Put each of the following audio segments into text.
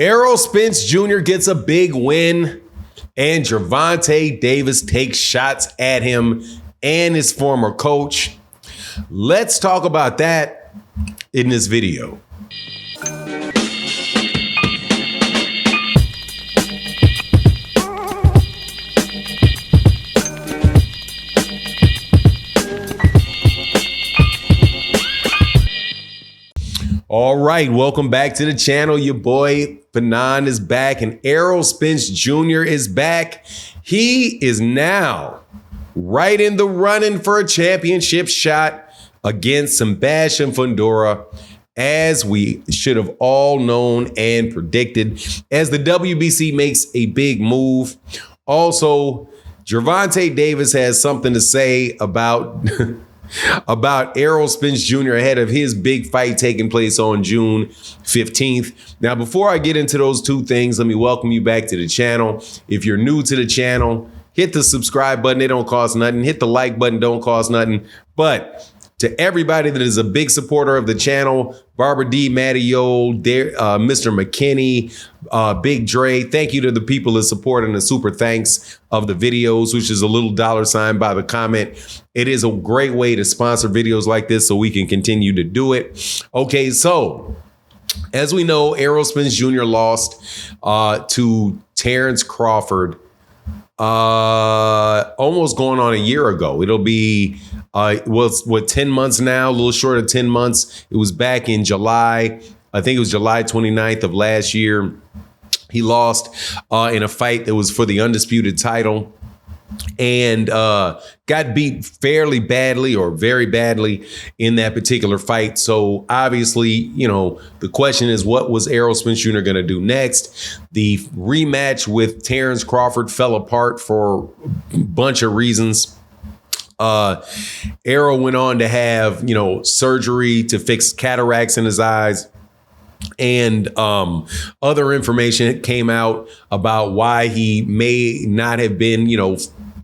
Errol Spence Jr. gets a big win, and Gervonta Davis takes shots at him and his former coach. Let's talk about that in this video. All right, welcome back to the channel. Your boy Fanon is back, and Errol Spence Jr. is back. He is now right in the running for a championship shot against Sebastian Fundora, as we should have all known and predicted, as the WBC makes a big move. Also, Gervonta Davis has something to say about about Errol Spence Jr. ahead of his big fight taking place on June 15th. Now, before I get into those two things, let me welcome you back to the channel. If you're new to the channel, hit the subscribe button. It don't cost nothing. Hit the like button. Don't cost nothing. But to everybody that is a big supporter of the channel, Barbara D, Matty O, Mr. McKinney, Big Dre, thank you to the people that support and the super thanks of the videos, which is a little $ by the comment. It is a great way to sponsor videos like this so we can continue to do it. Okay, so as we know, Errol Spence Jr. lost to Terrence Crawford almost going on a year ago. It'll be, 10 months now, a little short of 10 months. It was back in July. I think it was July 29th of last year. He lost in a fight that was for the undisputed title, and got beat fairly badly or very badly in that particular fight. So obviously, you know, the question is, what was Errol Spence Jr. going to do next? The rematch with Terrence Crawford fell apart for a bunch of reasons. Errol went on to have, surgery to fix cataracts in his eyes. And other information came out about why he may not have been,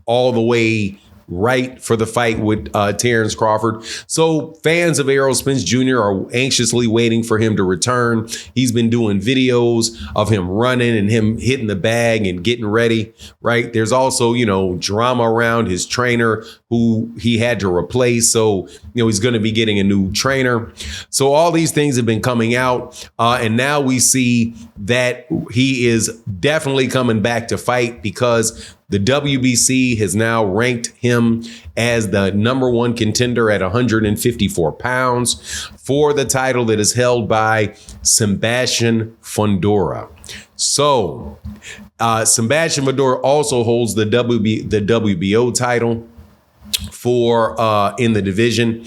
all the way right for the fight with Terrence Crawford. So fans of Errol Spence Jr. are anxiously waiting for him to return. He's been doing videos of him running and him hitting the bag and getting ready, right? There's also, drama around his trainer who he had to replace. So, he's going to be getting a new trainer. So all these things have been coming out. And now we see that he is definitely coming back to fight, because the WBC has now ranked him as the #1 contender at 154 pounds for the title that is held by Sebastian Fundora. So Sebastian Fundora also holds the WBO title for in the division,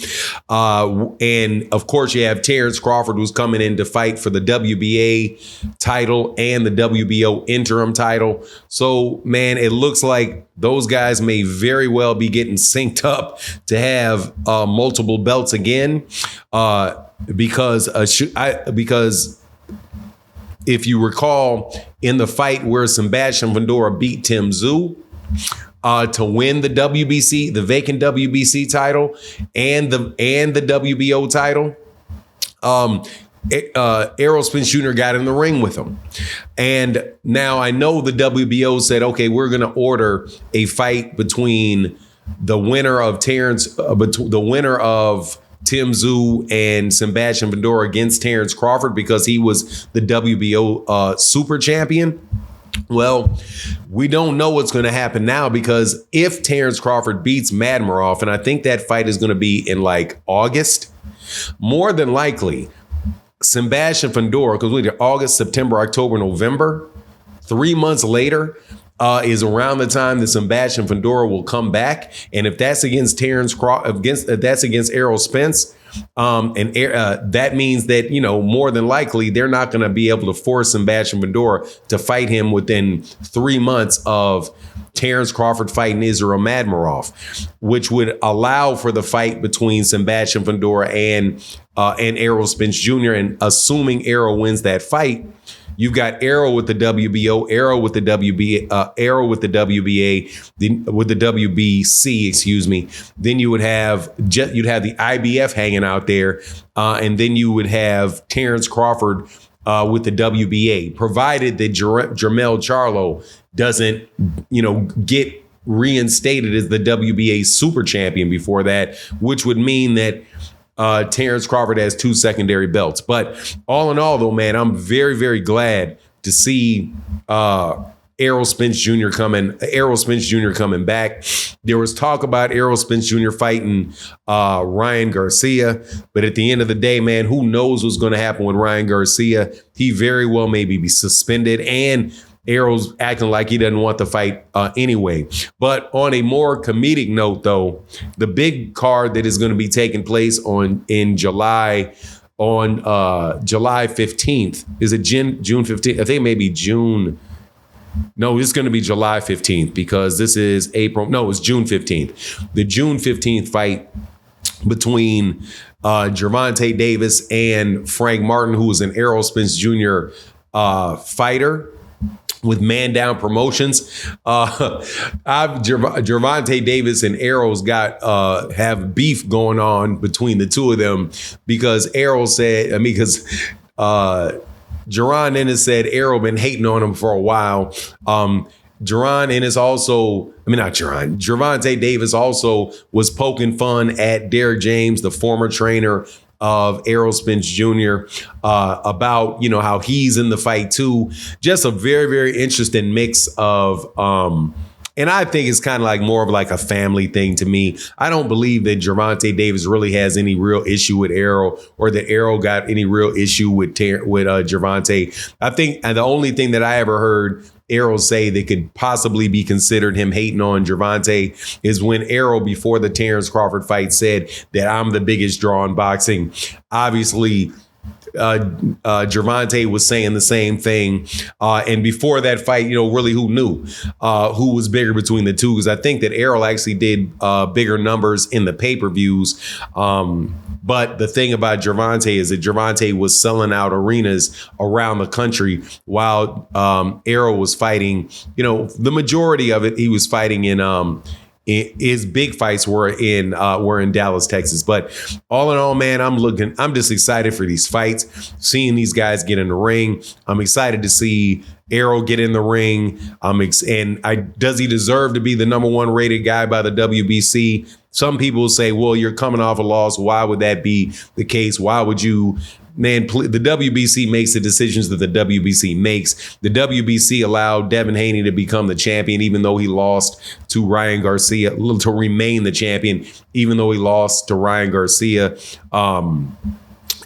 and of course you have Terrence Crawford, who's coming in to fight for the WBA title and the WBO interim title. So man, it looks like those guys may very well be getting synced up to have multiple belts again, because if you recall, in the fight where Sebastian Fundora beat Tim Tszyu to win the WBC, the vacant WBC title and the WBO title, Errol Spence Jr. got in the ring with him. And now I know the WBO said, okay, we're going to order a fight between the winner of Tim Tszyu and Sebastian Fundora against Terrence Crawford, because he was the WBO super champion. Well, we don't know what's going to happen now, because if Terrence Crawford beats Madmarov, and I think that fight is going to be in like August, more than likely Sebastian Fundora, because we're August, September, October, November, 3 months later is around the time that Sebastian Fundora will come back. And if that's against that's against Errol Spence, that means that, more than likely they're not going to be able to force Sebastian Fundora to fight him within 3 months of Terrence Crawford fighting Israel Madmarov, which would allow for the fight between Sebastian Fundora and Errol Spence Jr. And assuming Errol wins that fight, you've got Errol with the WBO, Errol with the Errol with the WBA, with the WBC, excuse me. Then you'd have the IBF hanging out there, and then you would have Terrence Crawford with the WBA, provided that Jermell Charlo doesn't, get reinstated as the WBA super champion before that, which would mean that Terrence Crawford has 2 secondary belts. But all in all, though, man, I'm very, very glad to see Errol Spence Jr. coming back. There was talk about Errol Spence Jr. fighting Ryan Garcia, but at the end of the day, man, who knows what's going to happen with Ryan Garcia? He very well may be suspended, and Errol's acting like he doesn't want the fight anyway. But on a more comedic note, though, the big card that is going to be taking place in July, on July 15th, is it June 15th? I think maybe June. No, it's going to be July 15th because this is April. No, it's June 15th. The June 15th fight between Gervonta Davis and Frank Martin, who is an Errol Spence Jr. Fighter with Man Down Promotions. Gervonta Davis and Errol's got have beef going on between the two of them because Errol said, Jerron Ennis said Errol been hating on him for a while. Gervonta Davis also was poking fun at Derrick James, the former trainer of Errol Spence Jr., about, how he's in the fight too. Just a very, very interesting mix of, and I think it's kind of like more of like a family thing to me. I don't believe that Gervonta Davis really has any real issue with Errol, or that Errol got any real issue with Gervonta. I think the only thing that I ever heard Errol say that could possibly be considered him hating on Gervonta is when Errol, before the Terrence Crawford fight, said that I'm the biggest draw in boxing. Obviously, Gervonta was saying the same thing. And before that fight, really who knew who was bigger between the two? Because I think that Errol actually did bigger numbers in the pay-per-views. But the thing about Gervonta is that Gervonta was selling out arenas around the country while Errol was fighting, the majority of it, he was fighting in his big fights were in Dallas, Texas. But all in all, man, I'm just excited for these fights, seeing these guys get in the ring. I'm excited to see Errol get in the ring. Does he deserve to be the number 1 rated guy by the WBC? Some people say, well, you're coming off a loss. Why would that be the case? Why would you? Man, the WBC makes the decisions that the WBC makes. The WBC allowed Devin Haney to become the champion, even though he lost to Ryan Garcia, to remain the champion, even though he lost to Ryan Garcia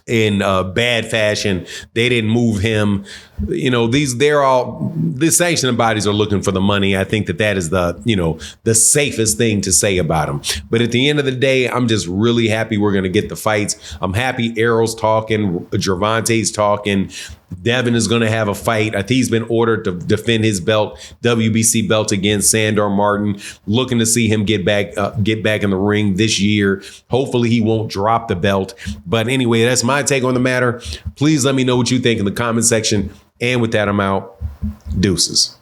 in bad fashion. They didn't move him. The sanctioning bodies are looking for the money. I think that is the safest thing to say about him. But at the end of the day, I'm just really happy we're going to get the fights. I'm happy Errol's talking, Gervonta's talking. Devin is going to have a fight. I think he's been ordered to defend his WBC belt against Sandor Martin. Looking to see him get back in the ring this year. Hopefully he won't drop the belt. But anyway, that's my take on the matter. Please let me know what you think in the comment section. And with that, I'm out. Deuces.